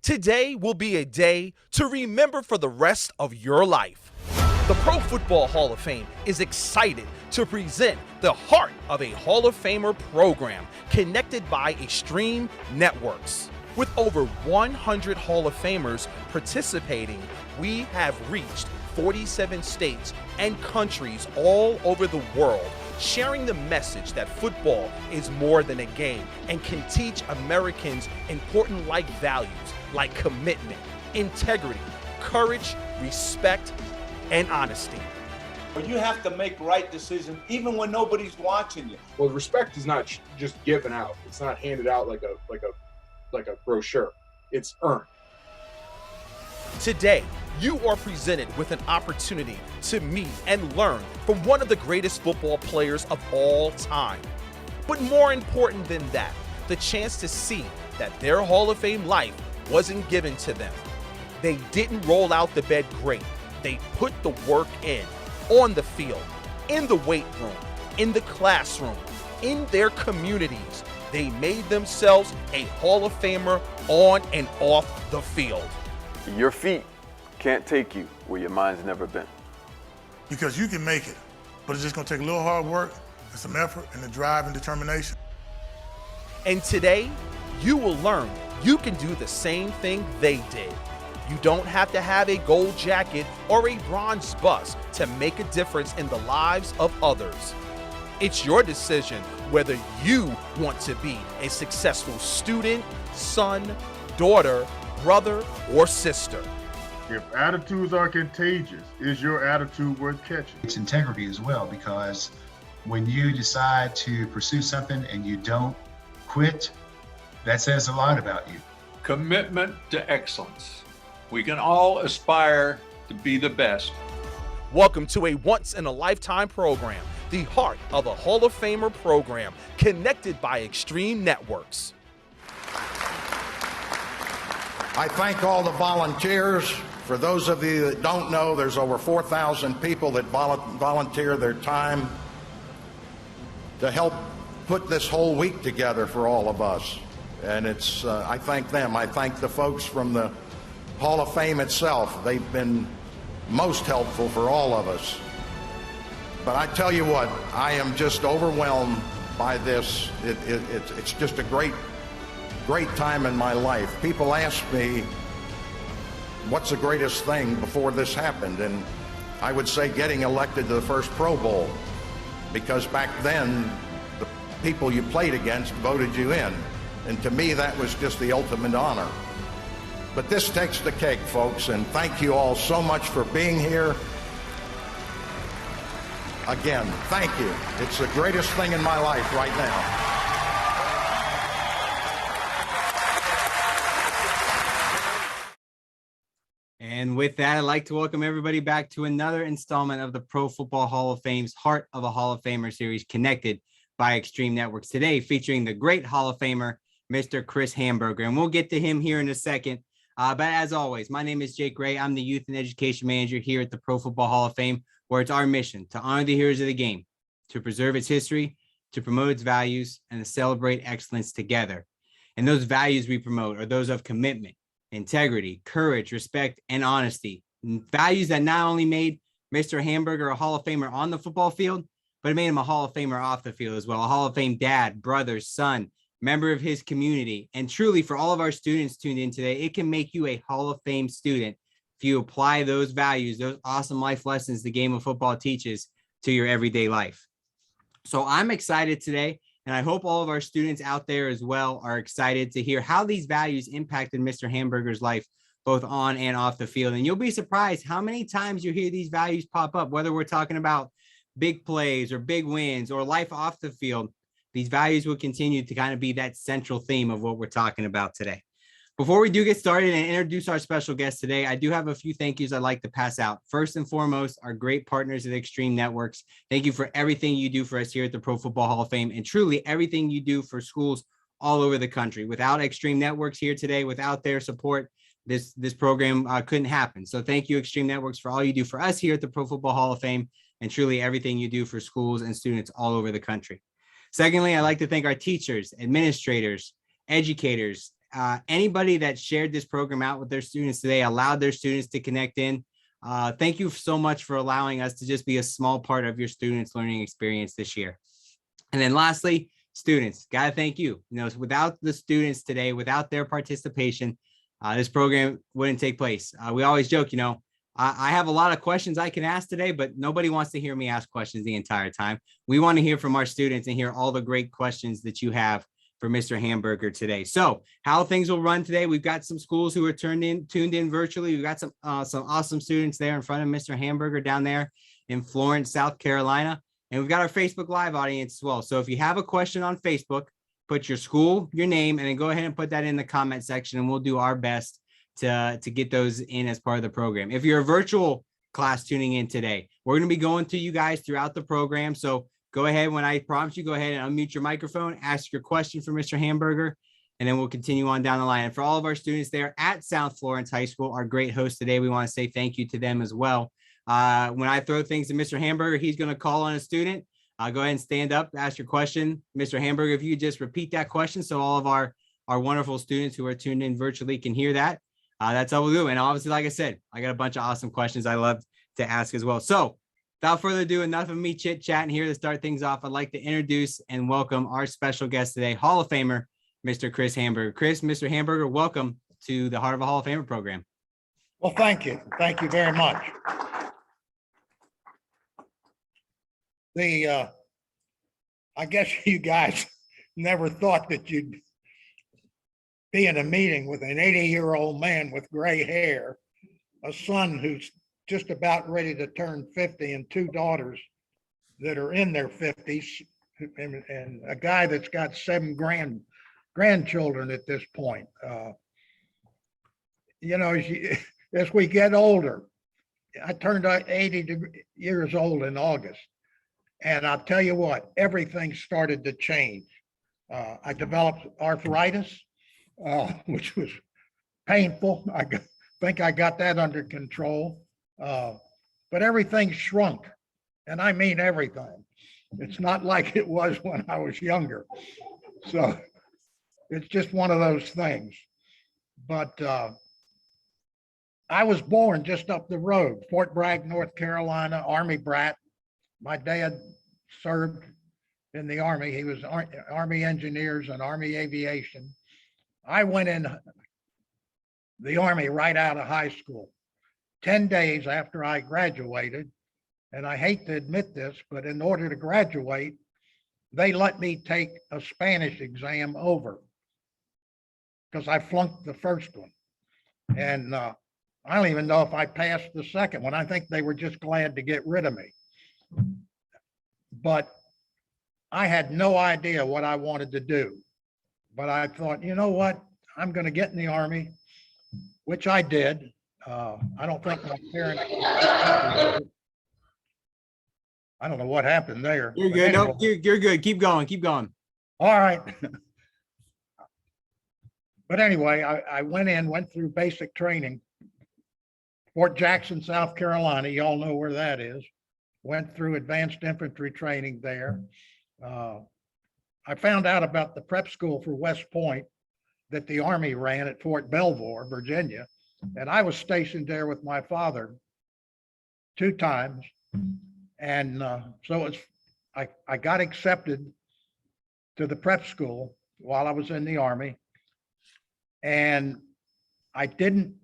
Today will be a day to remember for the rest of your life. The Pro Football Hall of Fame is excited to present the Heart of a Hall of Famer program connected by Extreme Networks. With over 100 Hall of Famers participating, we have reached 47 states and countries all over the world, sharing the message that football is more than a game and can teach Americans important life values like commitment, integrity, courage, respect, and honesty. But you have to make right decisions even when nobody's watching you. Well, respect is not just given out. It's not handed out like a brochure. It's earned. Today, you are presented with an opportunity to meet and learn from one of the greatest football players of all time. But more important than that, the chance to see that their Hall of Fame life wasn't given to them. They didn't roll out the bed great. They put the work in, on the field, in the weight room, in the classroom, in their communities. They made themselves a Hall of Famer on and off the field. Your feet can't take you where your mind's never been. Because you can make it, but it's just gonna take a little hard work and some effort and the drive and determination. And today, you will learn you can do the same thing they did. You don't have to have a gold jacket or a bronze bust to make a difference in the lives of others. It's your decision whether you want to be a successful student, son, daughter, brother, or sister. If attitudes are contagious, is your attitude worth catching? It's integrity as well, because when you decide to pursue something and you don't quit, that says a lot about you. Commitment to excellence. We can all aspire to be the best. Welcome to a once-in-a-lifetime program, the Heart of a Hall of Famer program, connected by Extreme Networks. I thank all the volunteers. For those of you that don't know, there's over 4,000 people that volunteer their time to help put this whole week together for all of us. And I thank them. I thank the folks from the Hall of Fame itself. They've been most helpful for all of us. But I tell you what, I am just overwhelmed by this. It's just a great time in my life. People ask me, what's the greatest thing before this happened? And I would say getting elected to the first Pro Bowl, because back then, the people you played against voted you in. And to me, that was just the ultimate honor. But this takes the cake, folks, and thank you all so much for being here. Again, thank you. It's the greatest thing in my life right now. And with that, I'd like to welcome everybody back to another installment of the Pro Football Hall of Fame's Heart of a Hall of Famer series, connected by Extreme Networks. Today, featuring the great Hall of Famer, Mr. Chris Hanburger. And we'll get to him here in a second. But as always, my name is Jake Gray. I'm the Youth and Education Manager here at the Pro Football Hall of Fame, where it's our mission to honor the heroes of the game, to preserve its history, to promote its values, and to celebrate excellence together. And those values we promote are those of commitment, integrity, courage, respect, and honesty. Values that not only made Mr. Hanburger a Hall of Famer on the football field, but it made him a Hall of Famer off the field as well. A Hall of Fame dad, brother, son, member of his community. And truly, for all of our students tuned in today, it can make you a Hall of Fame student if you apply those values, those awesome life lessons the game of football teaches, to your everyday life. So I'm excited today, and I hope all of our students out there as well are excited to hear how these values impacted Mr. Hanburger's life, both on and off the field. And you'll be surprised how many times you hear these values pop up, whether we're talking about big plays or big wins or life off the field. These values will continue to kind of be that central theme of what we're talking about today. Before we do get started and introduce our special guest today, I do have a few thank yous I'd like to pass out. First and foremost, our great partners at Extreme Networks. Thank you for everything you do for us here at the Pro Football Hall of Fame, and truly everything you do for schools all over the country. Without Extreme Networks here today, without their support, this program couldn't happen. So thank you, Extreme Networks, for all you do for us here at the Pro Football Hall of Fame, and truly everything you do for schools and students all over the country. Secondly, I'd like to thank our teachers, administrators, educators, anybody that shared this program out with their students today, allowed their students to connect in. Thank you so much for allowing us to just be a small part of your students' learning experience this year. And then lastly, students, gotta thank you. You know, without the students today, without their participation, this program wouldn't take place. We always joke, you know, I have a lot of questions I can ask today, but nobody wants to hear me ask questions the entire time. We want to hear from our students and hear all the great questions that you have for Mr. Hanburger today. So how things will run today, we've got some schools who are tuned in virtually. We've got some awesome students there in front of Mr. Hanburger down there in Florence, South Carolina. And we've got our Facebook Live audience as well. So if you have a question on Facebook, put your school, your name, and then go ahead and put that in the comment section, and we'll do our best to get those in as part of the program. If you're a virtual class tuning in today, we're going to be going to you guys throughout the program. So go ahead, when I prompt you, go ahead and unmute your microphone, ask your question for Mr. Hanburger, and then we'll continue on down the line. And for all of our students there at South Florence High School, our great host today, we want to say thank you to them as well. When I throw things to Mr. Hanburger, he's going to call on a student. Go ahead and stand up, ask your question. Mr. Hanburger, if you just repeat that question so all of our wonderful students who are tuned in virtually can hear that. That's all we'll do. And obviously, like I said, I got a bunch of awesome questions I love to ask as well. So without further ado, enough of me chit-chatting here. To start things off, I'd like to introduce and welcome our special guest today, Hall of Famer, Mr. Chris Hanburger. Chris, Mr. Hanburger, welcome to the Heart of a Hall of Famer program. Well, thank you. Thank you very much. I guess you guys never thought that you'd be in a meeting with an 80-year-old man with gray hair, a son who's just about ready to turn 50, and two daughters that are in their 50s, and a guy that's got 7 grandchildren at this point. You know, as we get older, I turned 80 years old in August. And I'll tell you what, everything started to change. I developed arthritis, which was painful. I think I got that under control. But everything shrunk, and I mean everything. It's not like it was when I was younger. So it's just one of those things. But I was born just up the road, Fort Bragg, North Carolina, Army brat. My dad served in the Army. He was Army engineers and Army aviation. I went in the Army right out of high school. 10 days after I graduated, and I hate to admit this, but in order to graduate, they let me take a Spanish exam over because I flunked the first one. And I don't even know if I passed the second one. I think they were just glad to get rid of me. But I had no idea what I wanted to do. But I thought, you know what? I'm going to get in the Army, which I did. I don't think my parents. I don't know what happened there. You're good. Anyway. No, you're good. Keep going. Keep going. All right. But anyway, I went through basic training. Fort Jackson, South Carolina. You all know where that is. Went through advanced infantry training there. I found out about the prep school for West Point that the Army ran at Fort Belvoir, Virginia. And I was stationed there with my father 2 times. And so I got accepted to the prep school while I was in the Army. And I didn't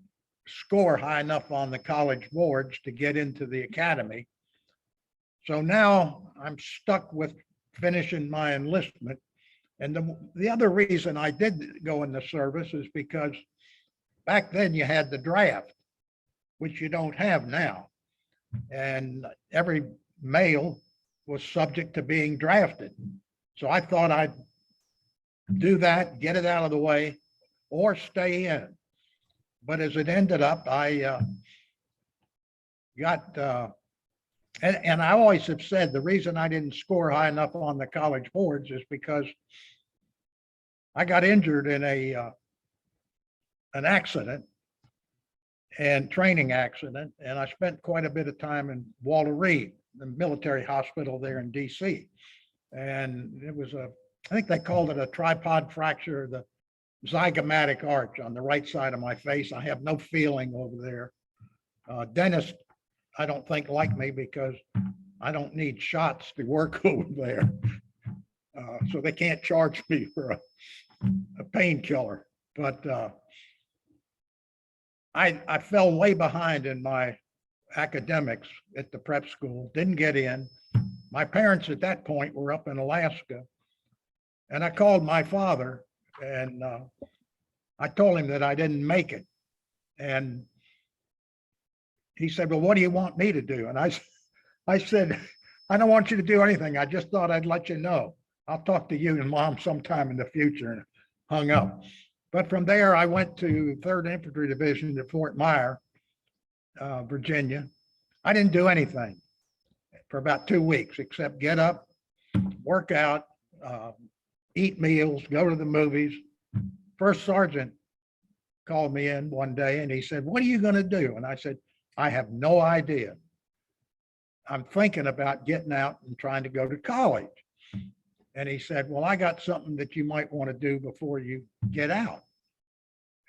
score high enough on the college boards to get into the academy. So now I'm stuck with finishing my enlistment. And the other reason I did go in the service is because back then you had the draft, which you don't have now. And every male was subject to being drafted. So I thought I'd do that, get it out of the way, or stay in. But as it ended up, I got, and I always have said the reason I didn't score high enough on the college boards is because I got injured in an accident and training accident. And I spent quite a bit of time in Walter Reed, the military hospital there in DC. And it was I think they called it a tripod fracture of the zygomatic arch on the right side of my face. I have no feeling over there. Dentists, I don't think like me because I don't need shots to work over there. So they can't charge me for a painkiller. But I fell way behind in my academics at the prep school, didn't get in. My parents at that point were up in Alaska. And I called my father and I told him that I didn't make it. And he said, well, what do you want me to do? And I said, I don't want you to do anything. I just thought I'd let you know. I'll talk to you and Mom sometime in the future, and hung up. But from there, I went to 3rd Infantry Division at Fort Myer, Virginia. I didn't do anything for about 2 weeks except get up, work out, eat meals, go to the movies. First sergeant called me in one day and he said, what are you going to do? And I said, I have no idea. I'm thinking about getting out and trying to go to college. And he said, well, I got something that you might want to do before you get out.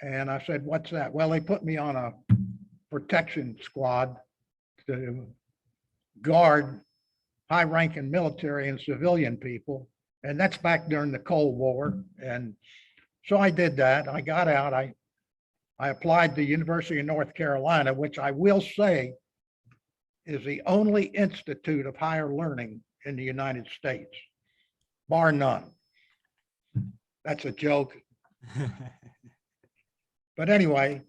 And I said, what's that? Well, they put me on a protection squad to guard high-ranking military and civilian people. And that's back during the Cold War. And so I did that. I got out. I applied to University of North Carolina, which I will say is the only institute of higher learning in the United States, bar none. That's a joke. But anyway,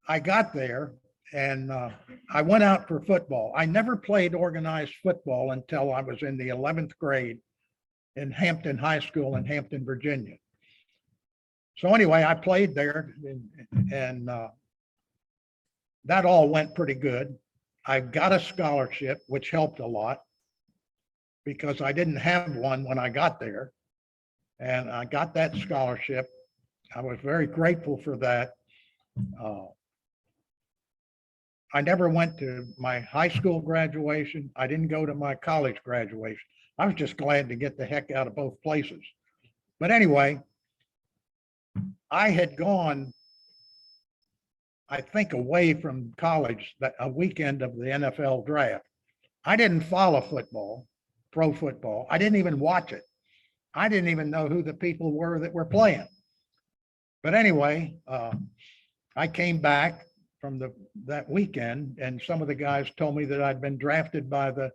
I got there and I went out for football. I never played organized football until I was in the 11th grade in Hampton High School in Hampton, Virginia. So anyway, I played there and that all went pretty good. I got a scholarship, which helped a lot because I didn't have one when I got there. And I got that scholarship. I was very grateful for that. I never went to my high school graduation. I didn't go to my college graduation. I was just glad to get the heck out of both places. But anyway, I had gone, I think, away from college that a weekend of the NFL draft. I didn't follow football, pro football. I didn't even watch it. I didn't even know who the people were that were playing. But anyway, I came back from that weekend and some of the guys told me that I'd been drafted by the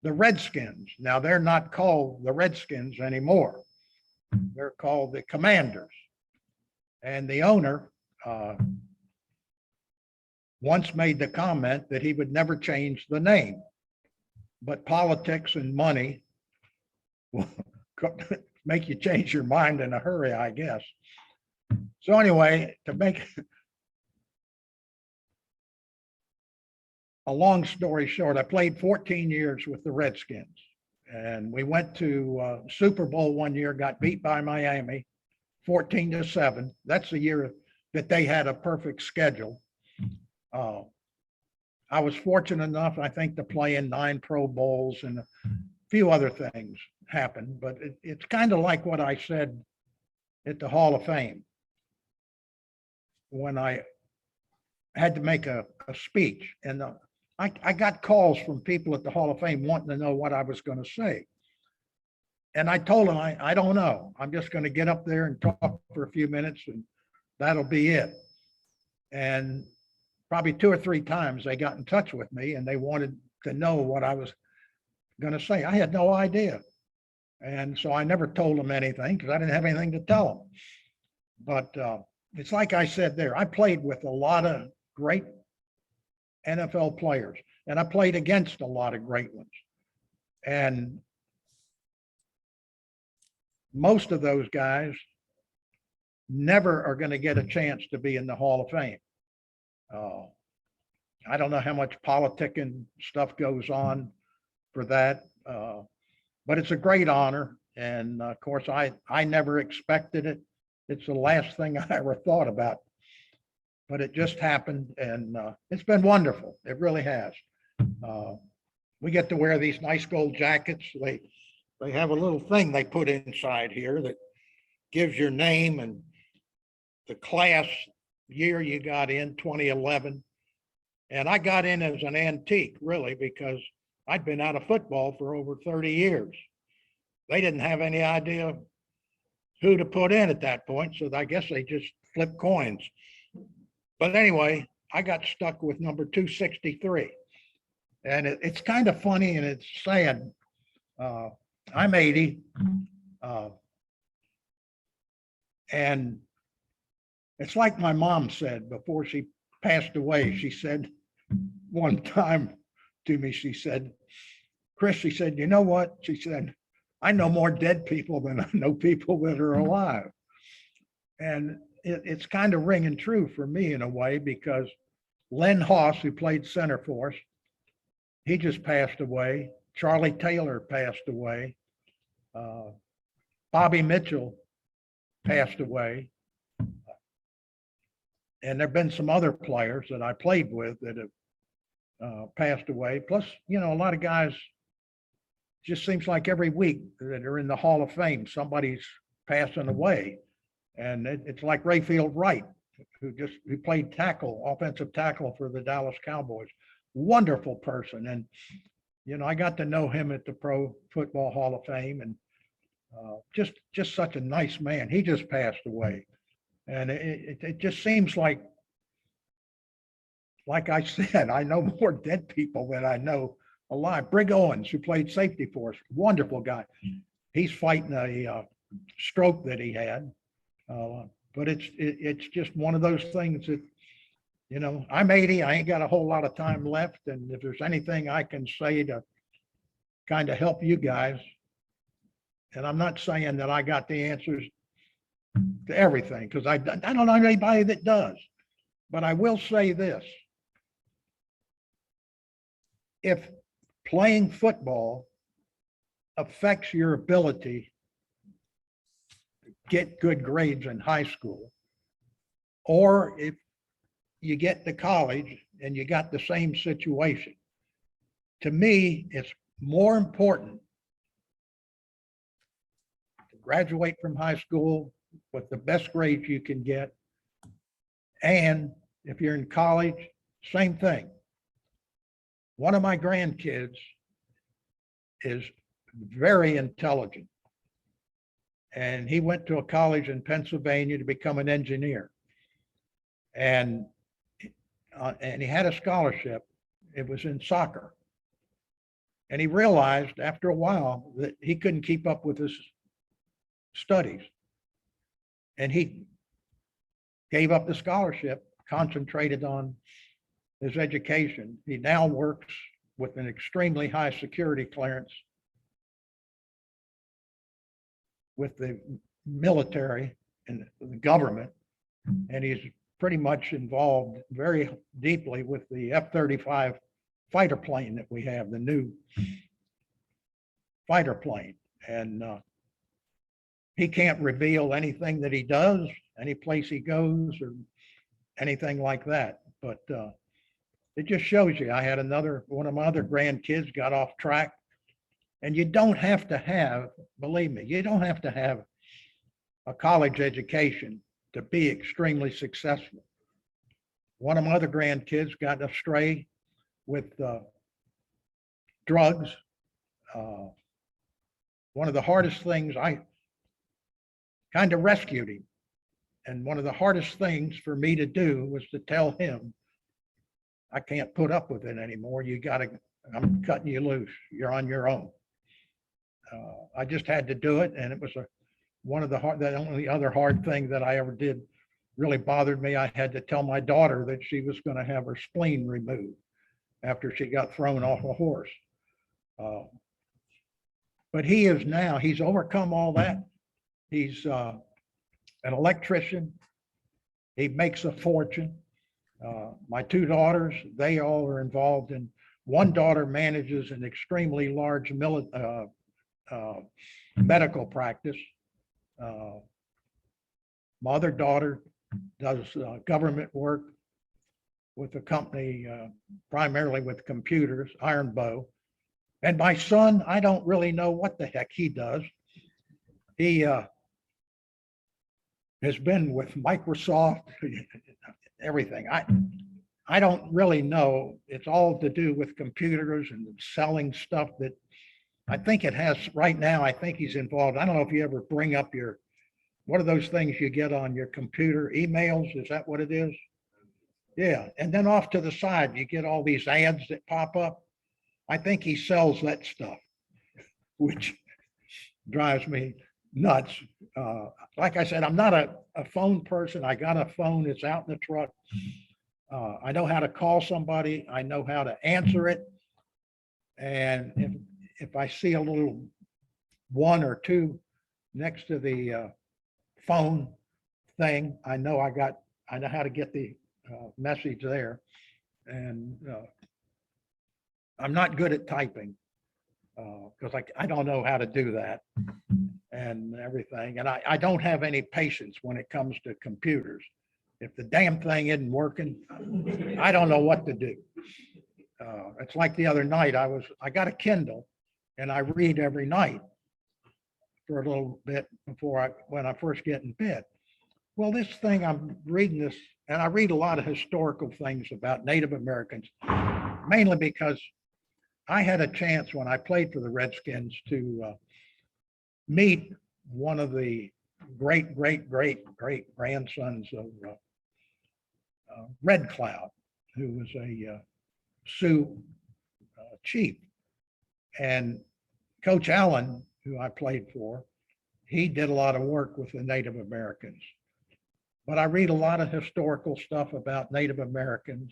Redskins. Now they're not called the Redskins anymore. They're called the Commanders. And the owner once made the comment that he would never change the name, but politics and money will make you change your mind in a hurry, I guess. So anyway, to make a long story short, I played 14 years with the Redskins and we went to Super Bowl one year, got beat by Miami 14-7. That's the year that they had a perfect schedule. I was fortunate enough, I think, to play in 9 Pro Bowls and a few other things happened, but it's kind of like what I said at the Hall of Fame when I had to make a speech. And I got calls from people at the Hall of Fame wanting to know what I was going to say. And I told them, I don't know. I'm just going to get up there and talk for a few minutes and that'll be it. And probably 2 or 3 times they got in touch with me and they wanted to know what I was going to say. I had no idea. And so I never told them anything because I didn't have anything to tell them. But it's like I said there, I played with a lot of great NFL players and I played against a lot of great ones. And most of those guys never are going to get a chance to be in the Hall of Fame. I don't know how much politicking stuff goes on for that, but it's a great honor. And of course, I never expected it. It's the last thing I ever thought about, but it just happened and it's been wonderful. It really has. We get to wear these nice gold jackets. They have a little thing they put inside here that gives your name and the class year you got in, 2011. And I got in as an antique, really, because I'd been out of football for over 30 years. They didn't have any idea who to put in at that point, so I guess they just flipped coins. But anyway, I got stuck with number 263. And it's kind of funny and it's sad. I'm 80. And it's like my mom said before she passed away. She said one time to me, she said, Chris, she said, you know what? She said, I know more dead people than I know people that are alive. And it's kind of ringing true for me in a way, because Len Hoss, who played center for us, he just passed away. Charlie Taylor passed away. Bobby Mitchell passed away. And there've been some other players that I played with that have passed away. Plus, you know, a lot of guys, just seems like every week that are in the Hall of Fame, somebody's passing away. And it's like Rayfield Wright, who played tackle, offensive tackle for the Dallas Cowboys. Wonderful person. And, you know, I got to know him at the Pro Football Hall of Fame, and just such a nice man. He just passed away. And it just seems like I said, I know more dead people than I know alive. Brig Owens, who played safety for us, wonderful guy. He's fighting a stroke that he had. But it's just one of those things that, you know, I'm 80, I ain't got a whole lot of time left. And if there's anything I can say to kind of help you guys, and I'm not saying that I got the answers to everything, because I don't know anybody that does, but I will say this. If playing football affects your ability to get good grades in high school, or if you get to college and you got the same situation, to me, it's more important to graduate from high school with the best grades you can get. And if you're in college, same thing. One of my grandkids is very intelligent, and he went to a college in Pennsylvania to become an engineer. And he had a scholarship. It was in soccer. And he realized after a while that he couldn't keep up with his studies. And he gave up the scholarship, concentrated on his education. He now works with an extremely high security clearance with the military and the government. And he's pretty much involved very deeply with the F-35 fighter plane that we have, the new fighter plane. And he can't reveal anything that he does, any place he goes, or anything like that. But it just shows you. I had one of my other grandkids got off track. And you don't have to have, believe me, you don't have to have a college education to be extremely successful. One of my other grandkids got astray with drugs. One of the hardest things, I kind of rescued him. And one of the hardest things for me to do was to tell him, I can't put up with it anymore. I'm cutting you loose. You're on your own. I just had to do it. And it was the only other hard thing that I ever did really bothered me. I had to tell my daughter that she was going to have her spleen removed after she got thrown off a horse. But he's overcome all that. He's an electrician. He makes a fortune. My two daughters, they all are involved in, one daughter manages an extremely large medical practice. My other daughter does government work with a company, primarily with computers, Iron Bow. And my son, I don't really know what the heck he does. He has been with Microsoft, everything. I don't really know. It's all to do with computers and selling stuff that I think it has right now. I think he's involved. I don't know if you ever bring up what are those things you get on your computer? Emails? Is that what it is? Yeah. And then off to the side, you get all these ads that pop up. I think he sells that stuff, which drives me nuts. Like I said, I'm not a phone person. I got a phone. It's out in the truck. I know how to call somebody. I know how to answer it. And if I see a little 1 or 2 next to the phone thing, I know how to get the message there. And I'm not good at typing because I don't know how to do that and everything. And I don't have any patience when it comes to computers. If the damn thing isn't working, I don't know what to do. It's like the other night, I got a Kindle and I read every night for a little bit when I first get in bed. Well, this thing, I'm reading this, and I read a lot of historical things about Native Americans, mainly because I had a chance when I played for the Redskins to meet one of the great grandsons of Red Cloud, who was a Sioux chief. And Coach Allen, who I played for, he did a lot of work with the Native Americans. But I read a lot of historical stuff about Native Americans.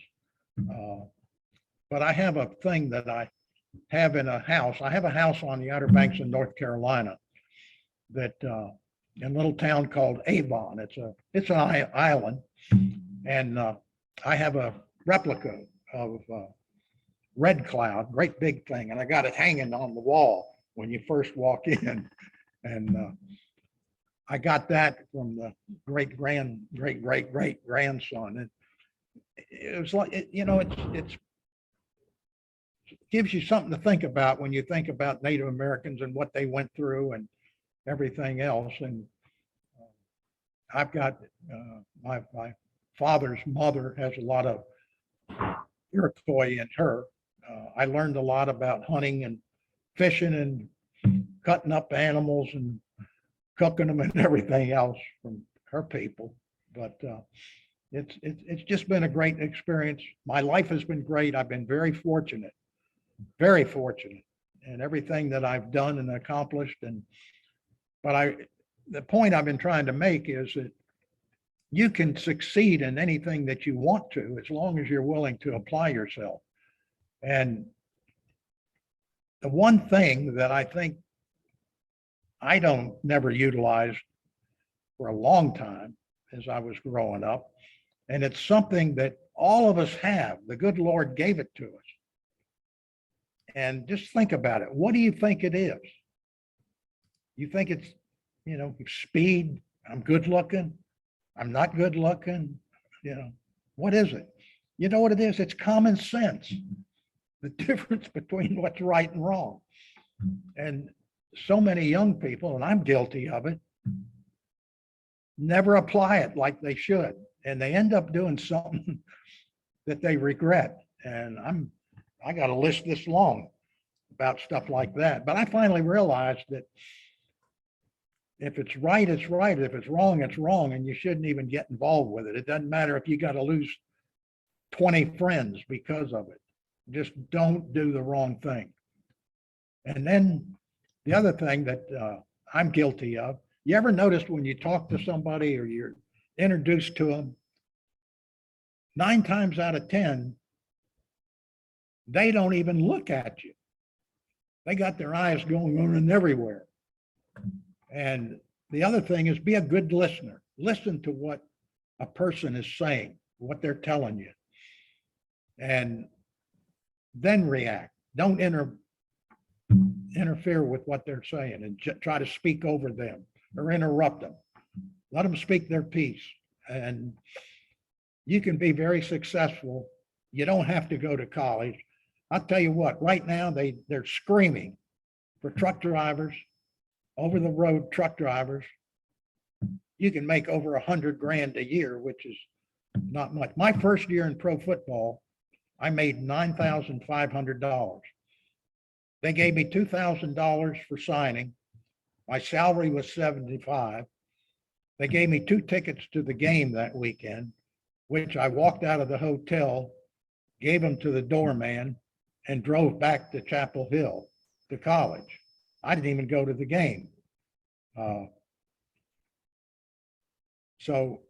But I have a thing that I have in a house. I have a house on the Outer Banks of North Carolina that in a little town called Avon. It's an island. And I have a replica of Red Cloud, great big thing. And I got it hanging on the wall when you first walk in. And I got that from the great grandson. And it was like, it gives you something to think about when you think about Native Americans and what they went through and everything else. And I've got my father's mother has a lot of Iroquois in her. I learned a lot about hunting and fishing and cutting up animals and cooking them and everything else from her people. But it's just been a great experience. My life has been great. I've been very fortunate in everything that I've done and accomplished. But the point I've been trying to make is that you can succeed in anything that you want to, as long as you're willing to apply yourself. And the one thing that I think I never utilized for a long time as I was growing up, and it's something that all of us have. The good Lord gave it to us. And just think about it. What do you think it is? You think it's, speed? I'm good looking. I'm not good looking. What is it? You know what it is? It's common sense. The difference between what's right and wrong. And so many young people, and I'm guilty of it, never apply it like they should. And they end up doing something that they regret. And I got a list this long about stuff like that. But I finally realized that if it's right, it's right. If it's wrong, it's wrong. And you shouldn't even get involved with it. It doesn't matter if you got to lose 20 friends because of it. Just don't do the wrong thing. And then the other thing that I'm guilty of, you ever noticed when you talk to somebody or you're introduced to them, 9 times out of 10, they don't even look at you. They got their eyes going on and everywhere. And the other thing is, be a good listener. Listen to what a person is saying, what they're telling you, and then react. Don't interfere with what they're saying and try to speak over them or interrupt them. Let them speak their piece. And you can be very successful. You don't have to go to college. I'll tell you what, right now they're screaming for truck drivers, over the road truck drivers, you can make over 100 grand a year, which is not much. My first year in pro football, I made $9,500. They gave me $2,000 for signing. My salary was 75. They gave me 2 tickets to the game that weekend, which I walked out of the hotel, gave them to the doorman, and drove back to Chapel Hill to college. I didn't even go to the game. So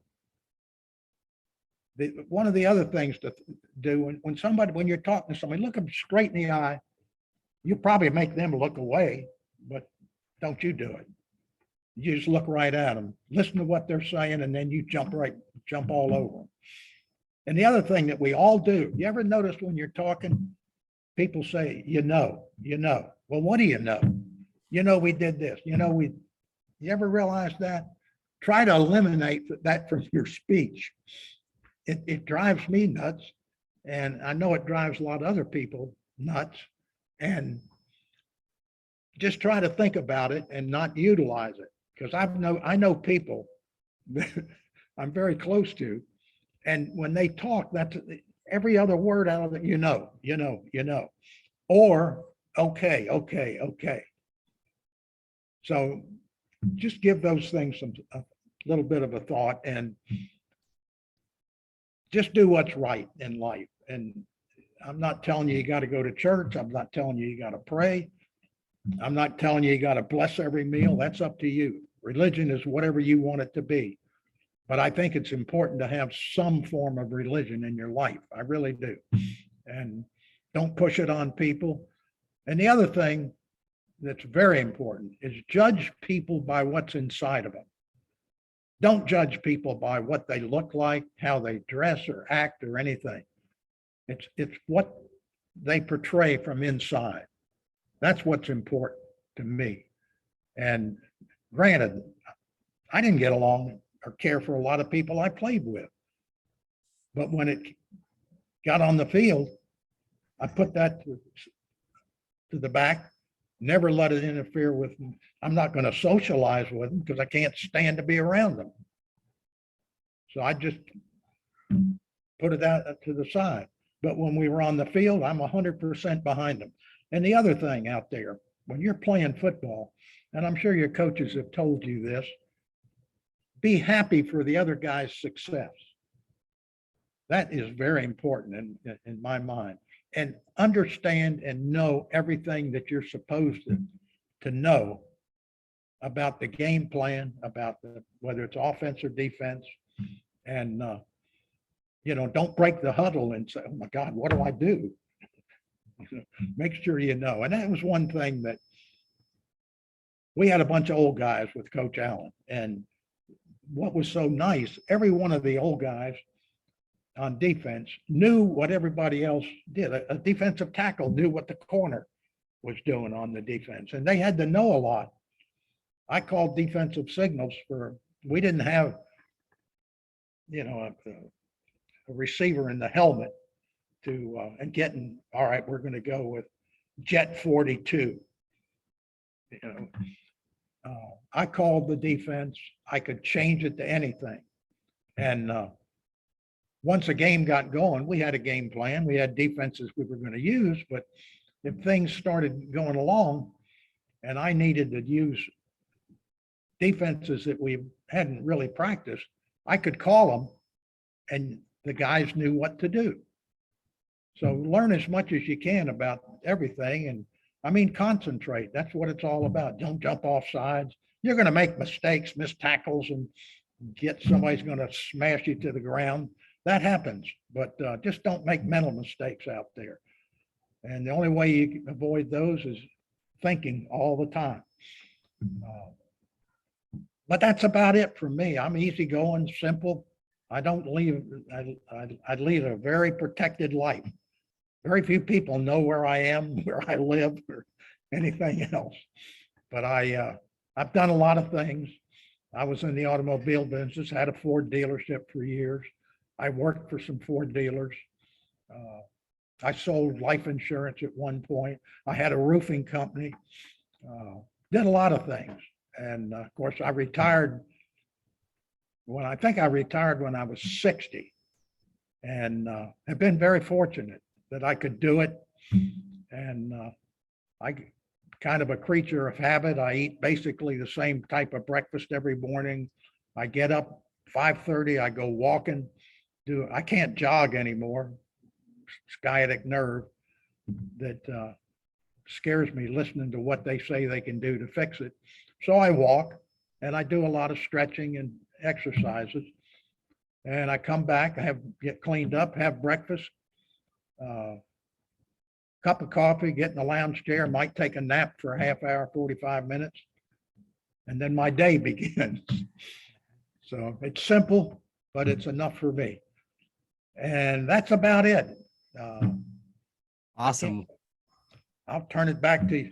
one of the other things to do when you're talking to somebody, look them straight in the eye. You probably make them look away, but don't you do it. You just look right at them, listen to what they're saying, and then you jump all over them. And the other thing that we all do, you ever notice when you're talking, people say, you know. Well, what do you know? We did this. You ever realize that? Try to eliminate that from your speech. It drives me nuts. And I know it drives a lot of other people nuts. And just try to think about it and not utilize it. Because I know people that I'm very close to. And when they talk, that's every other word out of it, you know. Or okay. So just give those things a little bit of a thought and just do what's right in life. And I'm not telling you got to go to church. I'm not telling you got to pray. I'm not telling you got to bless every meal. That's up to you. Religion is whatever you want it to be. But I think it's important to have some form of religion in your life. I really do. And don't push it on people. And the other thing that's very important is judge people by what's inside of them. Don't judge people by what they look like, how they dress or act or anything. It's what they portray from inside. That's what's important to me. And granted, I didn't get along or care for a lot of people I played with. But when it got on the field, I put that to the back, never let it interfere with me. I'm not going to socialize with them because I can't stand to be around them. So I just put it out to the side. But when we were on the field, I'm 100% behind them. And the other thing out there, when you're playing football, and I'm sure your coaches have told you this, be happy for the other guy's success. That is very important in my mind. And understand and know everything that you're supposed to know about the game plan, about whether it's offense or defense. And, don't break the huddle and say, oh my God, what do I do? Make sure you know. And that was one thing that we had a bunch of old guys with Coach Allen. And what was so nice, every one of the old guys on defense knew what everybody else did. A defensive tackle knew what the corner was doing on the defense, and they had to know a lot. I called defensive signals we didn't have, a receiver in the helmet and getting, all right, we're going to go with Jet 42. I called the defense. I could change it to anything. And once a game got going, we had a game plan. We had defenses we were going to use, but if things started going along and I needed to use defenses that we hadn't really practiced, I could call them and the guys knew what to do. So learn as much as you can about everything. And concentrate. That's what it's all about. Don't jump off sides. You're going to make mistakes, miss tackles, and somebody's going to smash you to the ground. That happens, but just don't make mental mistakes out there. And the only way you can avoid those is thinking all the time. But that's about it for me. I'm easygoing, simple. I lead a very protected life. Very few people know where I am, where I live, or anything else. But I've done a lot of things. I was in the automobile business, had a Ford dealership for years. I worked for some Ford dealers. I sold life insurance at one point. I had a roofing company. Did a lot of things. And of course, I retired when I think I retired when I was 60, and have been very fortunate that I could do it. And I kind of a creature of habit. I eat basically the same type of breakfast every morning. I get up 5:30, I go walking. I can't jog anymore. Sciatic nerve that scares me listening to what they say they can do to fix it. So I walk and I do a lot of stretching and exercises. And I come back, get cleaned up, have breakfast, cup of coffee, get in the lounge chair, might take a nap for a half hour, 45 minutes, and then my day begins. So it's simple, but it's enough for me. And that's about it. Awesome. I'll turn it back to you.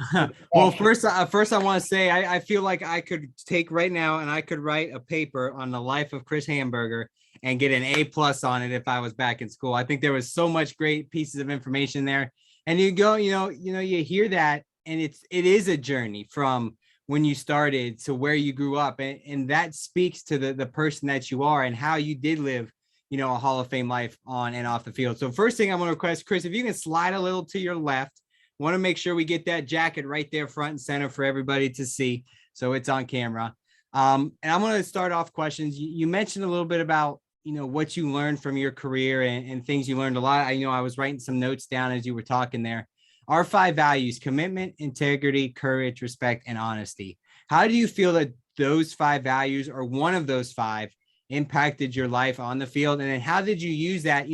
Well, first I want to say I feel like I could take right now and I could write a paper on the life of Chris Hanburger and get an A+ on it if I was back in school. I think there was so much great pieces of information there. And you go, you hear that, and it is a journey from when you started to where you grew up, and that speaks to the person that you are and how you did live, a Hall of Fame life on and off the field. So first thing I want to request, Chris, if you can slide a little to your left. Want to make sure we get that jacket right there front and center for everybody to see, so it's on camera. And I'm going to start off questions. You mentioned a little bit about what you learned from your career and things you learned a lot. I was writing some notes down as you were talking there. Our 5 values: commitment, integrity, courage, respect, and honesty. How do you feel that those 5 values, or one of those 5, impacted your life on the field? And then how did you use that,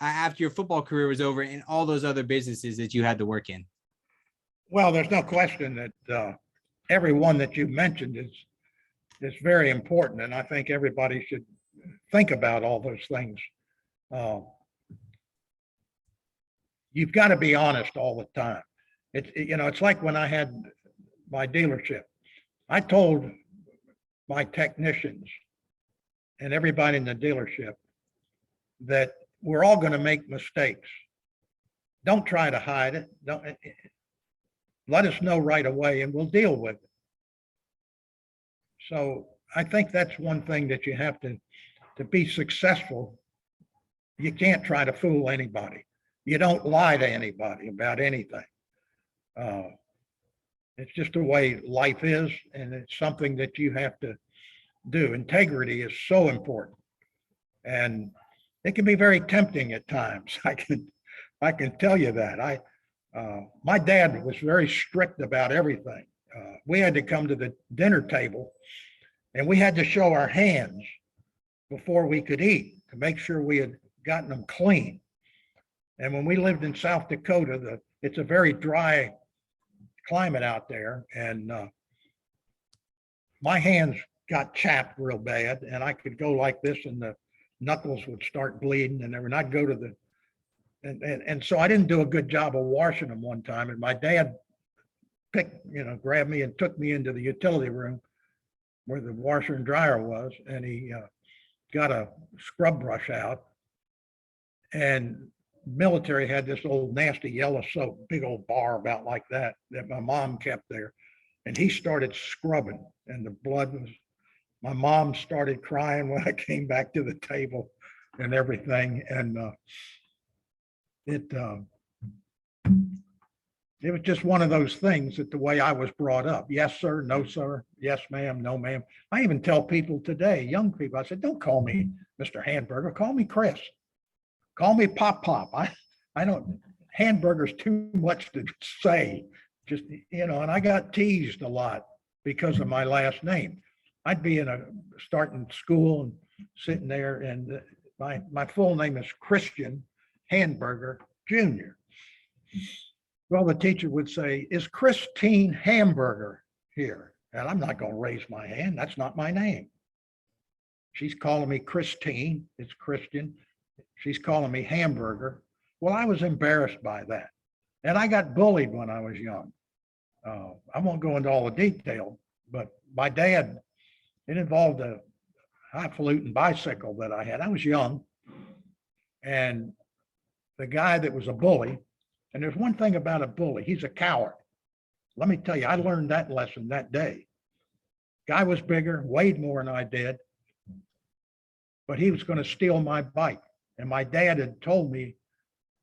after your football career was over and all those other businesses that you had to work in? Well, there's no question that every one that you mentioned is very important. And I think everybody should think about all those things. You've got to be honest all the time. It's like when I had my dealership, I told my technicians and everybody in the dealership that we're all going to make mistakes. Don't try to hide it. Don't let us know right away and we'll deal with it. So I think that's one thing that you have to be successful. You can't try to fool anybody. You don't lie to anybody about anything. It's just the way life is, and it's something that you have to do. Integrity is so important. And it can be very tempting at times. I can tell you that. My dad was very strict about everything. We had to come to the dinner table and we had to show our hands before we could eat to make sure we had gotten them clean. And when we lived in South Dakota, it's a very dry climate out there, and my hands got chapped real bad, and I could go like this and the knuckles would start bleeding, and they would not go to the, and so I didn't do a good job of washing them one time. And my dad grabbed me and took me into the utility room where the washer and dryer was. And he got a scrub brush out, and military had this old nasty yellow soap, big old bar about like that my mom kept there. And he started scrubbing, and the blood was, my mom started crying when I came back to the table and everything. And it was just one of those things that the way I was brought up. Yes, sir. No, sir. Yes, ma'am. No, ma'am. I even tell people today, young people, I said, don't call me Mr. Hanburger. Call me Chris. Call me Pop. I don't, Hanburger's too much to say. Just, and I got teased a lot because of my last name. I'd be starting school and sitting there, and my full name is Christian Hanburger Jr. Well, the teacher would say, is Christine Hanburger here? And I'm not going to raise my hand. That's not my name. She's calling me Christine. It's Christian. She's calling me Hanburger. Well, I was embarrassed by that. And I got bullied when I was young. I won't go into all the detail, but my dad, it involved a highfalutin bicycle that I had. I was young. And the guy that was a bully, and there's one thing about a bully, he's a coward. Let me tell you, I learned that lesson that day. Guy was bigger, weighed more than I did. but he was going to steal my bike. And my dad had told me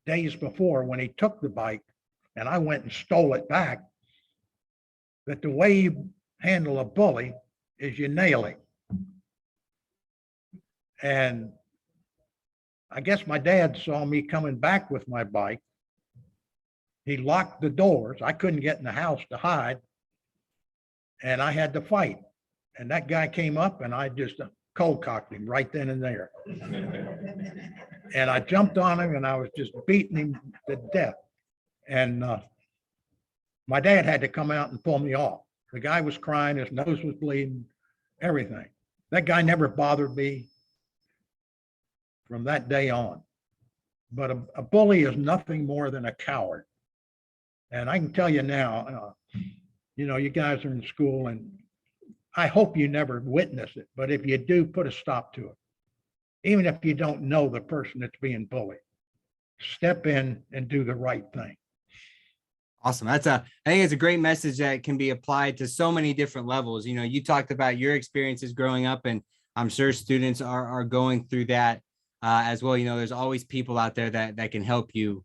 days before when he took the bike and I went and stole it back, that the way you handle a bully is you nail him. And I guess my dad saw me coming back with my bike. He locked the doors. I couldn't get in the house to hide. And I had to fight. And that guy came up and I just cold cocked him right then and there. And I jumped on him and I was just beating him to death. And my dad had to come out and pull me off. The guy was crying, his nose was bleeding, everything. That guy never bothered me from that day on. But a bully is nothing more than a coward. And I can tell you now, you guys are in school and I hope you never witness it, but if you do, put a stop to it. Even if you don't know the person that's being bullied, step in and do the right thing. Awesome. I think it's a great message that can be applied to so many different levels. You talked about your experiences growing up, and I'm sure students are going through that as well. There's always people out there that can help you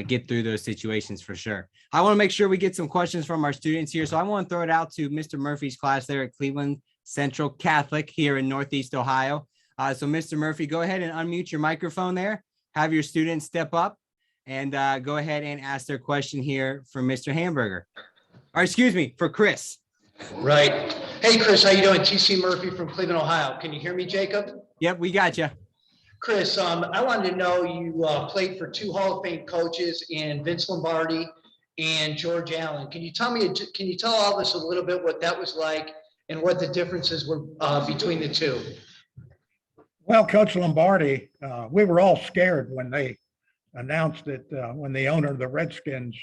get through those situations for sure. I want to make sure we get some questions from our students here. So I want to throw it out to Mr. Murphy's class there at Cleveland Central Catholic here in Northeast Ohio. So Mr. Murphy, go ahead and unmute your microphone there. Have your students step up and go ahead and ask their question here for Mr. Hanburger. Or excuse me, for Chris. Right. Hey, Chris, how you doing? TC Murphy from Cleveland, Ohio. Can you hear me, Jacob? Yep, we got you. Chris, I wanted to know, you played for two Hall of Fame coaches in Vince Lombardi and George Allen. Can you tell all of us a little bit what that was like and what the differences were between the two? Well, Coach Lombardi, we were all scared when they announced it, when the owner of the Redskins,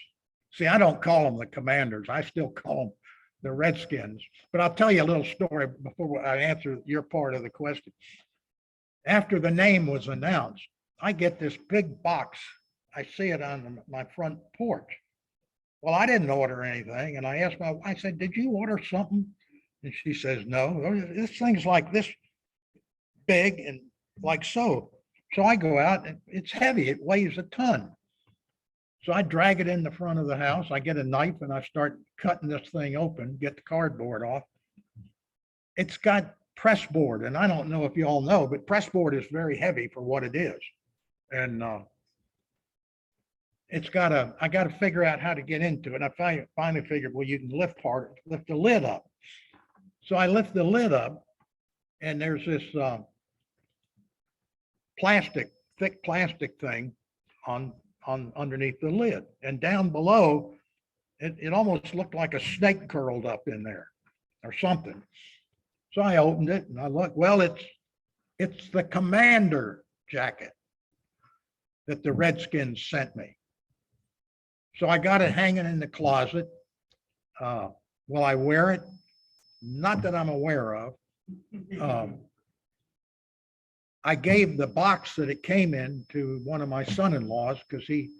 see, I don't call them the Commanders. I still call them the Redskins. But I'll tell you a little story before I answer your part of the question. After the name was announced, I get this big box. I see it on my front porch. Well, I didn't order anything. And I asked my wife, I said, did you order something? And she says, no, this thing's like this big and like so. So I go out and it's heavy. It weighs a ton. So I drag it in the front of the house. I get a knife and I start cutting this thing open, get the cardboard off. It's got press board, and I don't know if you all know, but press board is very heavy for what it is. And I got to figure out how to get into it. I finally figured, well, you can lift the lid up. So I lift the lid up and there's this thick plastic thing on underneath the lid. And down below, it almost looked like a snake curled up in there or something. So I opened it and I looked, well, it's the Commander jacket that the Redskins sent me. So I got it hanging in the closet. Will I wear it? Not that I'm aware of. I gave the box that it came in to one of my son-in-laws because he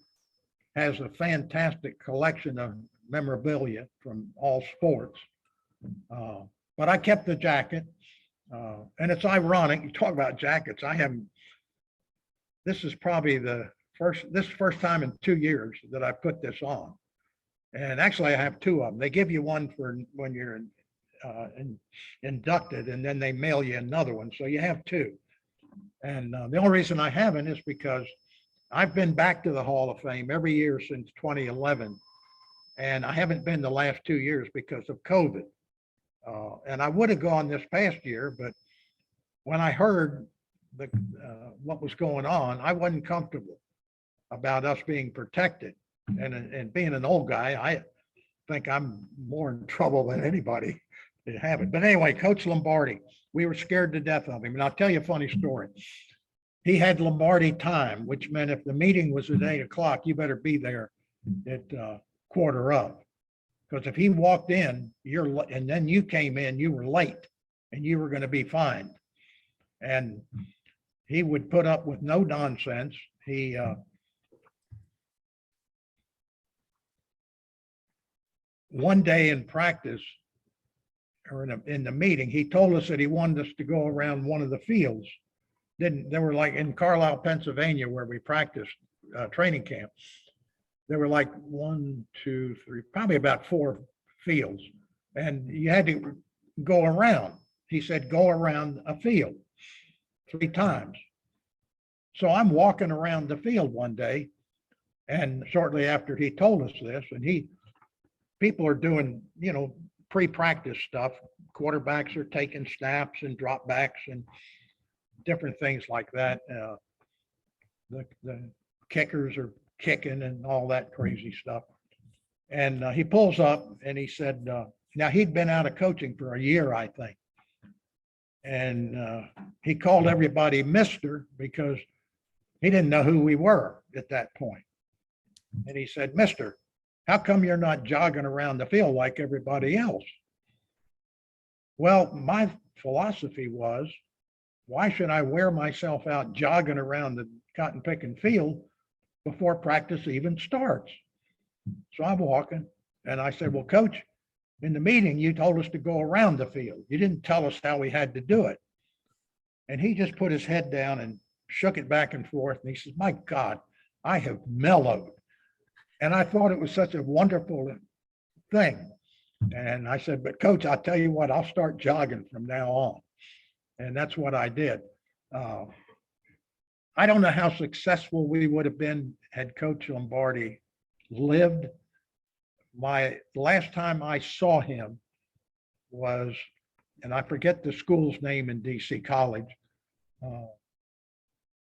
has a fantastic collection of memorabilia from all sports. But I kept the jacket, and it's ironic. You talk about jackets. This is probably the first time in 2 years that I put this on. And actually I have two of them. They give you one for when you're inducted, and then they mail you another one. So you have two. And the only reason I haven't is because I've been back to the Hall of Fame every year since 2011. And I haven't been the last 2 years because of COVID. And I would have gone this past year, but when I heard what was going on, I wasn't comfortable about us being protected. And being an old guy, I think I'm more in trouble than anybody to have it. But anyway, Coach Lombardi, we were scared to death of him. And I'll tell you a funny story. He had Lombardi time, which meant if the meeting was at 8 o'clock, you better be there at 7:45. Because if he walked in, and then you came in, you were late and you were going to be fined. And he would put up with no nonsense. One day in practice or in the meeting, he told us that he wanted us to go around one of the fields They were like in Carlisle, Pennsylvania, where we practiced training camp. There were like 1, 2, 3, probably about 4 fields, and you had to go around. He said, go around a field 3 times. So I'm walking around the field one day, and shortly after he told us this, and people are doing, pre-practice stuff. Quarterbacks are taking snaps and dropbacks and different things like that. The kickers are kicking and all that crazy stuff. And he pulls up and he said, now he'd been out of coaching for a year, I think. And he called everybody Mr. because he didn't know who we were at that point. And he said, Mister, how come you're not jogging around the field like everybody else? Well, my philosophy was, why should I wear myself out jogging around the cotton picking field before practice even starts? So I'm walking and I said, well, coach, in the meeting, you told us to go around the field. You didn't tell us how we had to do it. And he just put his head down and shook it back and forth. And he says, my God, I have mellowed. And I thought it was such a wonderful thing. And I said, but coach, I'll tell you what, I'll start jogging from now on. And that's what I did. I don't know how successful we would have been had Coach Lombardi lived. My last time I saw him was, and I forget the school's name in DC College,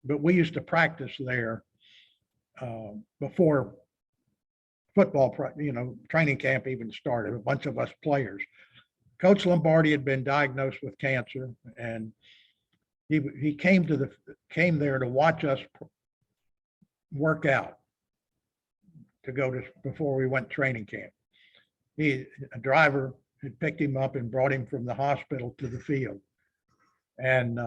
but we used to practice there before football, training camp even started, a bunch of us players. Coach Lombardi had been diagnosed with cancer, and he came there to watch us work out before we went training camp. A driver had picked him up and brought him from the hospital to the field. And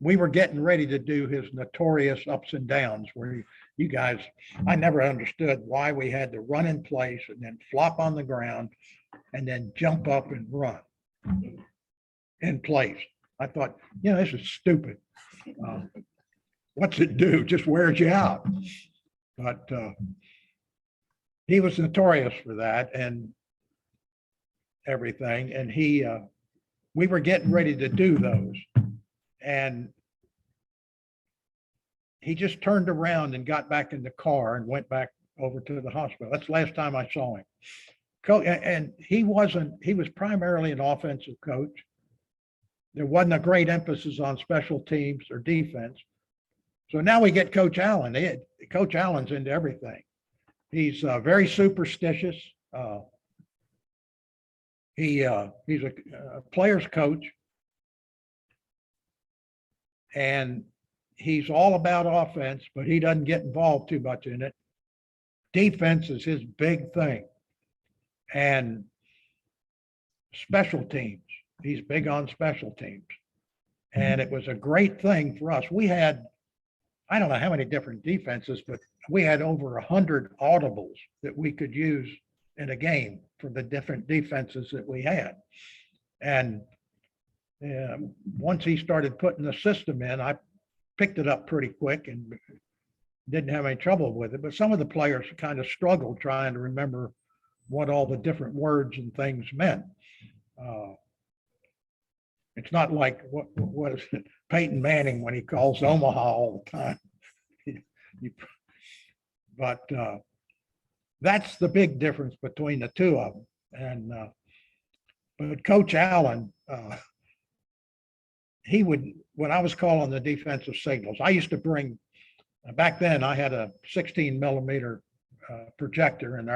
we were getting ready to do his notorious ups and downs where you guys, I never understood why we had to run in place and then flop on the ground and then jump up and run in place. I thought, this is stupid. What's it do? Just wears you out. But he was notorious for that and everything. And we were getting ready to do those. And he just turned around and got back in the car and went back over to the hospital. That's the last time I saw him. And he was primarily an offensive coach. There wasn't a great emphasis on special teams or defense. So now we get Coach Allen. Coach Allen's into everything. He's very superstitious. He's a player's coach. And he's all about offense, but he doesn't get involved too much in it. Defense is his big thing. And special teams. He's big on special teams. And it was a great thing for us. We had, I don't know how many different defenses, but we had over 100 audibles that we could use in a game for the different defenses that we had. And once he started putting the system in, I picked it up pretty quick and didn't have any trouble with it. But some of the players kind of struggled trying to remember what all the different words and things meant. It's not like what is it, Peyton Manning when he calls Omaha all the time. But that's the big difference between the two of them. And but Coach Allen, when I was calling the defensive signals, I used to bring, back then I had a 16 millimeter projector, and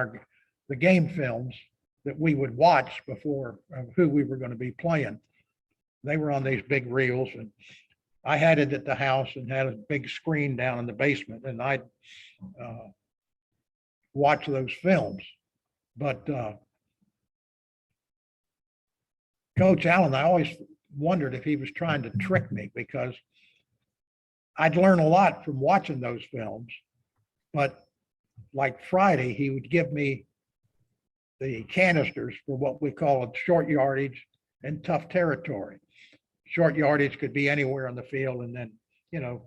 the game films that we would watch before who we were going to be playing. They were on these big reels, and I had it at the house and had a big screen down in the basement, and I'd watch those films. But Coach Allen, I always wondered if he was trying to trick me, because I'd learn a lot from watching those films. But like Friday, he would give me the canisters for what we call a short yardage and tough territory. Short yardage could be anywhere on the field, and then you know,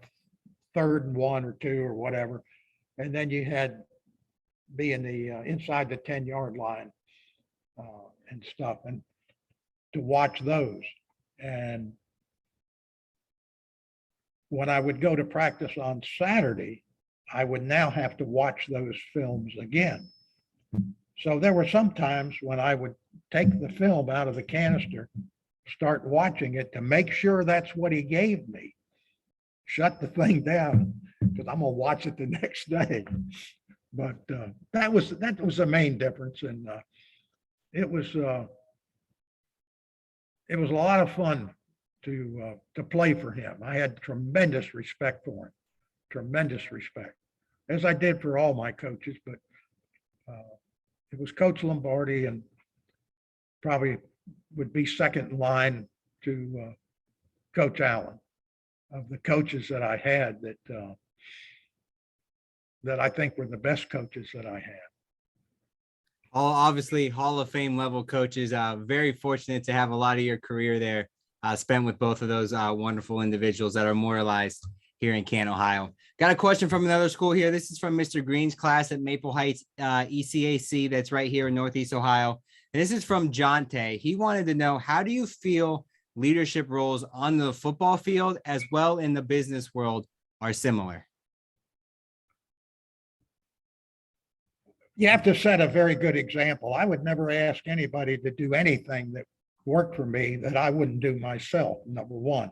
3rd and 1 or 2 or whatever. And then you had be in the inside the 10-yard line and stuff, and to watch those. And when I would go to practice on Saturday, I would now have to watch those films again. So there were some times when I would take the film out of the canister, start watching it to make sure that's what he gave me. Shut the thing down because I'm gonna watch it the next day. But that was the main difference, and it was a lot of fun to play for him. I had tremendous respect for him, tremendous respect, as I did for all my coaches. But it was Coach Lombardi, and probably would be second in line to Coach Allen, of the coaches that I had that I think were the best coaches that I had. All obviously Hall of Fame level coaches. Very fortunate to have a lot of your career there spent with both of those wonderful individuals that are immortalized here in Canton, Ohio. Got a question from another school here. This is from Mr. Green's class at Maple Heights ECAC. That's right here in Northeast Ohio. And this is from Jonte. He wanted to know, how do you feel leadership roles on the football field as well in the business world are similar? You have to set a very good example. I would never ask anybody to do anything that worked for me that I wouldn't do myself, number one.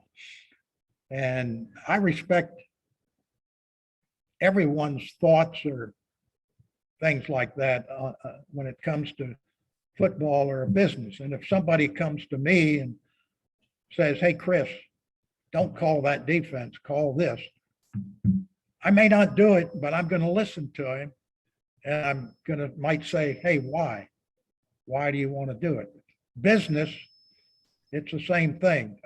And I respect everyone's thoughts or things like that when it comes to football or a business. And if somebody comes to me and says, hey, Chris, don't call that defense, call this, I may not do it, but I'm going to listen to him. And I'm going to might say, hey, why? Why do you want to do it? Business, it's the same thing.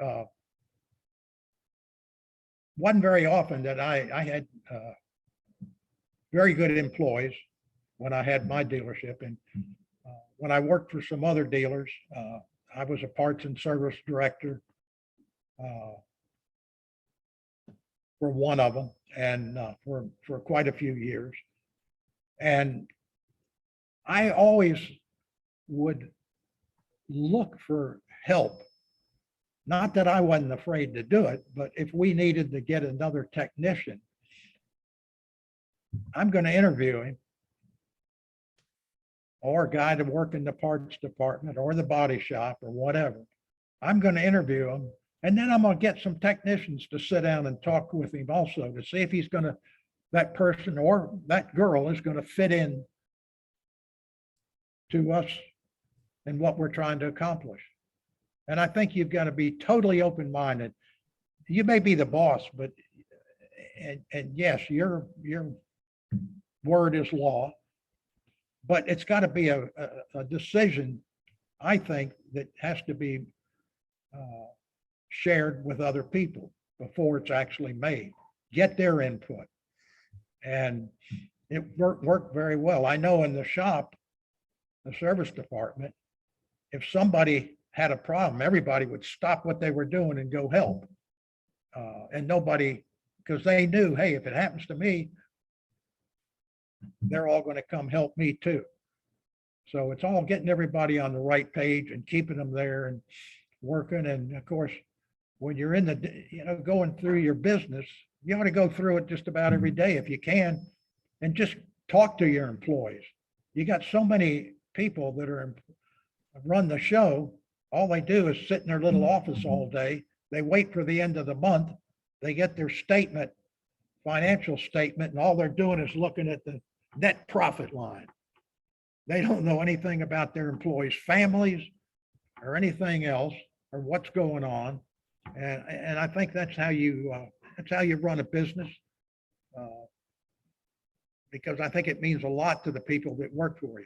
Wasn't very often that I had very good employees when I had my dealership. And when I worked for some other dealers, I was a parts and service director for one of them, and for quite a few years. And I always would look for help. Not that I wasn't afraid to do it, but if we needed to get another technician, I'm going to interview him, or a guy to work in the parts department or the body shop or whatever. I'm going to interview him, and then I'm going to get some technicians to sit down and talk with him also to see if he's going to, that person or that girl is going to fit in to us and what we're trying to accomplish. And I think you've got to be totally open-minded. You may be the boss, but and yes, your word is law, but it's got to be a decision, I think, that has to be shared with other people before it's actually made. Get their input. And it worked very well. I know in the shop, the service department, if somebody had a problem, everybody would stop what they were doing and go help. And nobody, because they knew, hey, if it happens to me, they're all going to come help me too. So it's all getting everybody on the right page and keeping them there and working. And of course, when you're in the, going through your business, you ought to go through it just about every day if you can, and just talk to your employees. You got so many people that run the show. All they do is sit in their little office all day. They wait for the end of the month. They get their statement, financial statement, and all they're doing is looking at the net profit line. They don't know anything about their employees' families or anything else or what's going on. And I think that's how you run a business, because I think it means a lot to the people that work for you.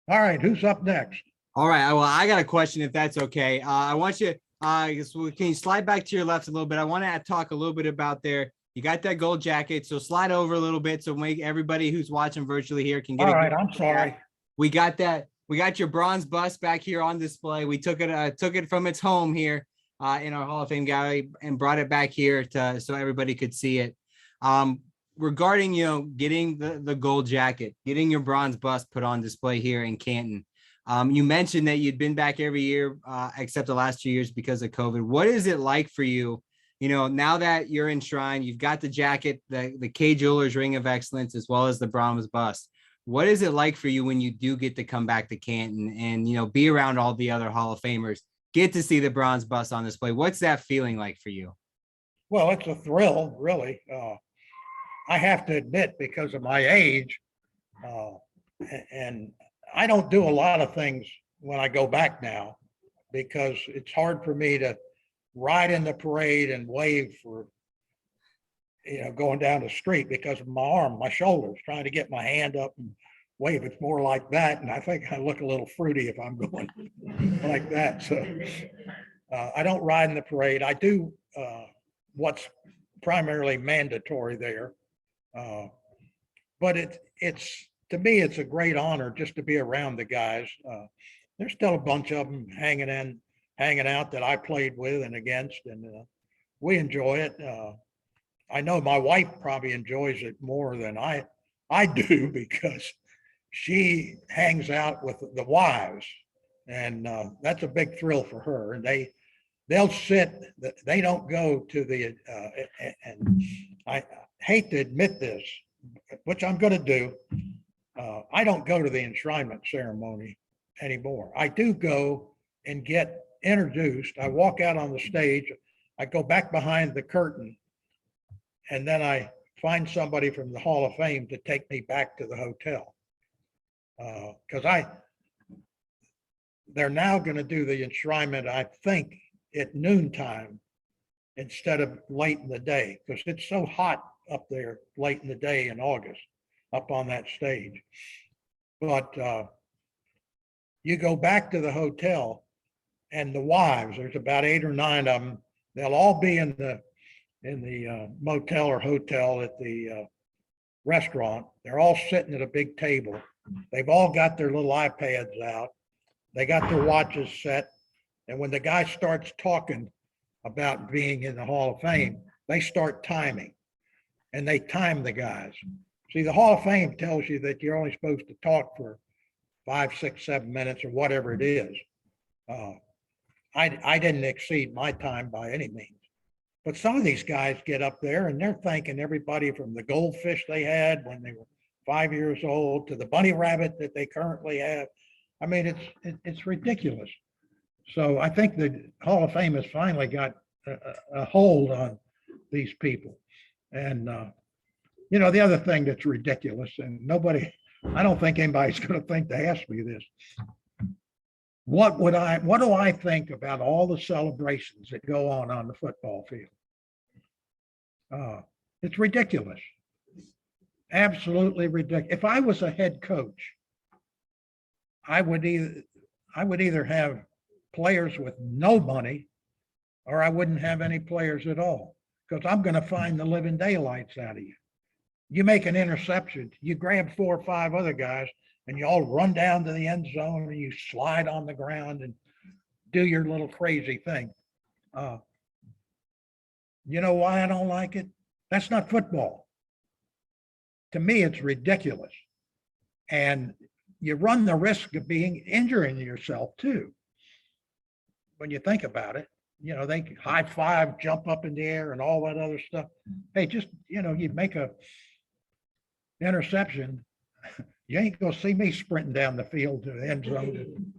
All right, who's up next? All right, well, I got a question, if that's okay. I want you, can you slide back to your left a little bit? I want to talk a little bit about there. You got that gold jacket, so slide over a little bit so make everybody who's watching virtually here can get. All right, I'm sorry. We got that. We got your bronze bust back here on display. We took it from its home here in our Hall of Fame gallery and brought it back here to so everybody could see it. Regarding, getting the gold jacket, getting your bronze bust put on display here in Canton. You mentioned that you'd been back every year, except the last 2 years because of COVID. What is it like for you? Now that you're enshrined, you've got the jacket, the K Jewelers Ring of Excellence, as well as the bronze bust. What is it like for you when you do get to come back to Canton and, be around all the other Hall of Famers, get to see the bronze bust on display? What's that feeling like for you? Well, it's a thrill, really. I have to admit, because of my age, and I don't do a lot of things when I go back now, because it's hard for me to ride in the parade and wave for, going down the street because of my shoulders, trying to get my hand up and wave. It's more like that. And I think I look a little fruity if I'm going like that. So I don't ride in the parade. I do what's primarily mandatory there. But it's to me, it's a great honor just to be around the guys. There's still a bunch of them hanging out that I played with and against, and we enjoy it. I know my wife probably enjoys it more than I do, because she hangs out with the wives, and that's a big thrill for her. And they'll sit. They don't go to the. And I hate to admit this, which I'm going to do. I don't go to the enshrinement ceremony anymore. I do go and get introduced. I walk out on the stage. I go back behind the curtain, and then I find somebody from the Hall of Fame to take me back to the hotel. Because they're now going to do the enshrinement, I think, at noontime instead of late in the day, because it's so hot up there late in the day in August, up on that stage. But you go back to the hotel, and the wives, there's about 8 or 9 of them. They'll all be in the motel or hotel at the restaurant. They're all sitting at a big table. They've all got their little iPads out. They got their watches set. And when the guy starts talking about being in the Hall of Fame, they start timing, and they time the guys. See, the Hall of Fame tells you that you're only supposed to talk for 5, 6, 7 minutes or whatever it is. I didn't exceed my time by any means. But some of these guys get up there and they're thanking everybody from the goldfish they had when they were 5 years old to the bunny rabbit that they currently have. I mean, it's ridiculous. So I think the Hall of Fame has finally got a hold on these people. And, the other thing that's ridiculous, and I don't think anybody's going to think to ask me this. What do I think about all the celebrations that go on the football field? It's ridiculous. Absolutely ridiculous. If I was a head coach, I would either have players with no money, or I wouldn't have any players at all, because I'm going to find the living daylights out of you. You make an interception, you grab 4 or 5 other guys, and you all run down to the end zone, and you slide on the ground and do your little crazy thing. You know why I don't like it? That's not football. To me, it's ridiculous. And you run the risk of injuring yourself too. When you think about it, they high five, jump up in the air and all that other stuff. Hey, just, you make a interception, you ain't gonna see me sprinting down the field to the end zone.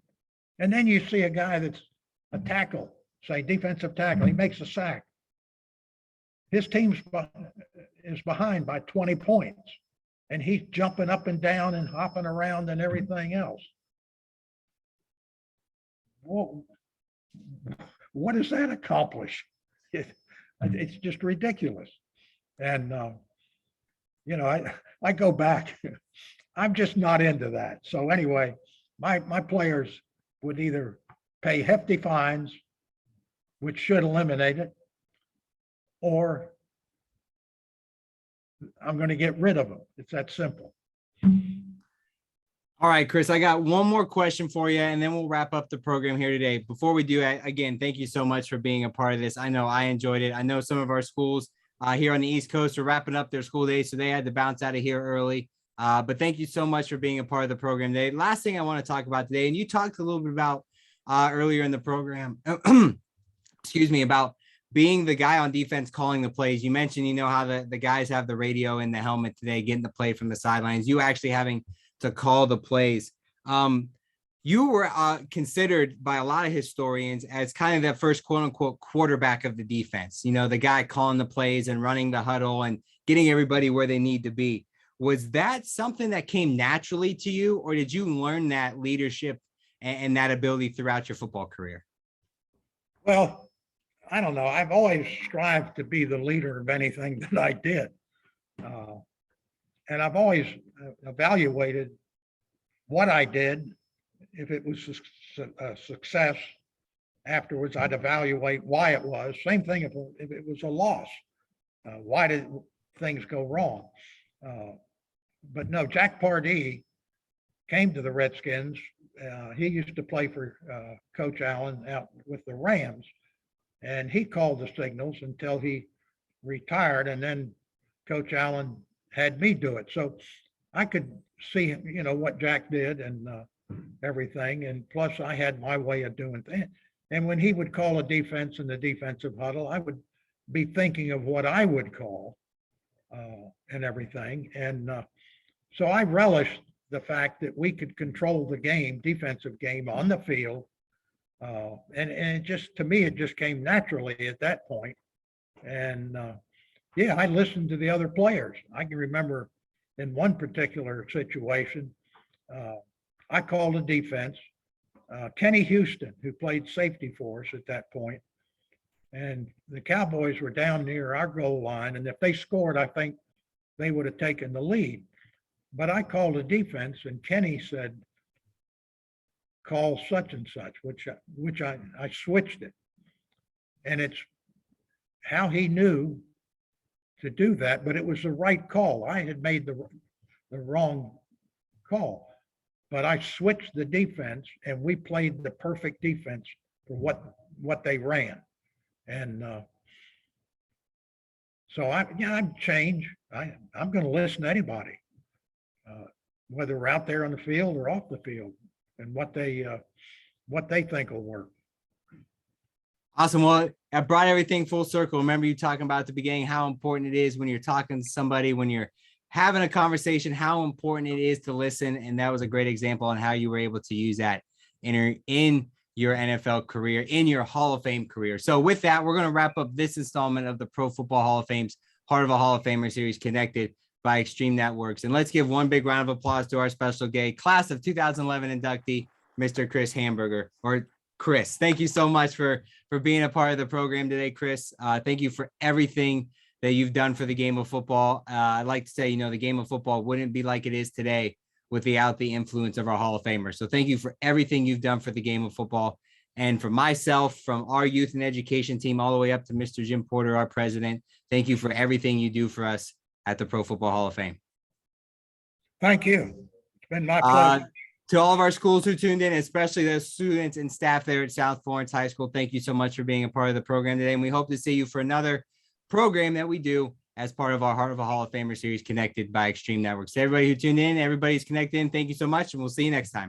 And then you see a guy that's a tackle, say defensive tackle, he makes a sack. His team is behind by 20 points, and he's jumping up and down and hopping around and everything else. Well, what does that accomplish? It's just ridiculous. And, I go back, I'm just not into that. So anyway, my players would either pay hefty fines, which should eliminate it, or I'm going to get rid of them. It's that simple. All right, Chris, I got one more question for you, and then we'll wrap up the program here today. Before we do, again, thank you so much for being a part of this. I know I enjoyed it. I know some of our schools here on the East Coast are wrapping up their school days, so they had to bounce out of here early. But thank you so much for being a part of the program today. Last thing I want to talk about today, and you talked a little bit about earlier in the program, excuse me, about being the guy on defense calling the plays. You mentioned, you know, how the guys have the radio in the helmet today, getting the play from the sidelines, you actually having to call the plays. You were considered by a lot of historians as kind of that first quote unquote quarterback of the defense, you know, the guy calling the plays and running the huddle and getting everybody where they need to be. Was that something that came naturally to you, or did you learn that leadership and that ability throughout your football career? Well, I don't know. I've always strived to be the leader of anything that I did. And I've always evaluated what I did. If it was a success, afterwards I'd evaluate why it was. Same thing if it was a loss. Why did things go wrong? But no, Jack Pardee came to the Redskins. He used to play for Coach Allen out with the Rams, and he called the signals until he retired, and then Coach Allen had me do it. So I could see, you know, what Jack did and everything. And plus I had my way of doing things. And when he would call a defense in the defensive huddle, I would be thinking of what I would call and everything. And so I relished the fact that we could control the game, defensive game on the field. And it just, to me, it just came naturally at that point. And yeah, I listened to the other players. I can remember in one particular situation, I called a defense. Kenny Houston, who played safety for us at that point, and the Cowboys were down near our goal line, and if they scored, I think they would have taken the lead. But I called a defense, and Kenny said, call such and such, which I switched it. And it's how he knew to do that, but it was the right call. I had made the wrong call, but I switched the defense, and we played the perfect defense for what they ran. And so I'm change. I'm going to listen to anybody, whether we're out there on the field or off the field, and what they think will work. Awesome. Well, I brought everything full circle. Remember you talking about at the beginning how important it is when you're talking to somebody, when you're having a conversation, how important it is to listen. And that was a great example on how you were able to use that in your NFL career, in your Hall of Fame career. So with that, we're going to wrap up this installment of the Pro Football Hall of Fame's Heart of a Hall of Famer series, connected by Extreme Networks. And let's give one big round of applause to our special guest, class of 2011 inductee, Mr. Chris Hanburger, or Chris. Thank you so much for being a part of the program today, Chris. Thank you for everything that you've done for the game of football. I'd like to say, you know, the game of football wouldn't be like it is today without the influence of our Hall of Famers. So thank you for everything you've done for the game of football. And for myself, from our youth and education team, all the way up to Mr. Jim Porter, our president, thank you for everything you do for us at the Pro Football Hall of Fame. Thank you. It's been my pleasure. To all of our schools who tuned in, especially those students and staff there at South Florence High School, thank you so much for being a part of the program today. And we hope to see you for another program that we do as part of our Heart of a Hall of Famer series, connected by Extreme Networks. To everybody who tuned in, everybody's connected in. Thank you so much, and we'll see you next time.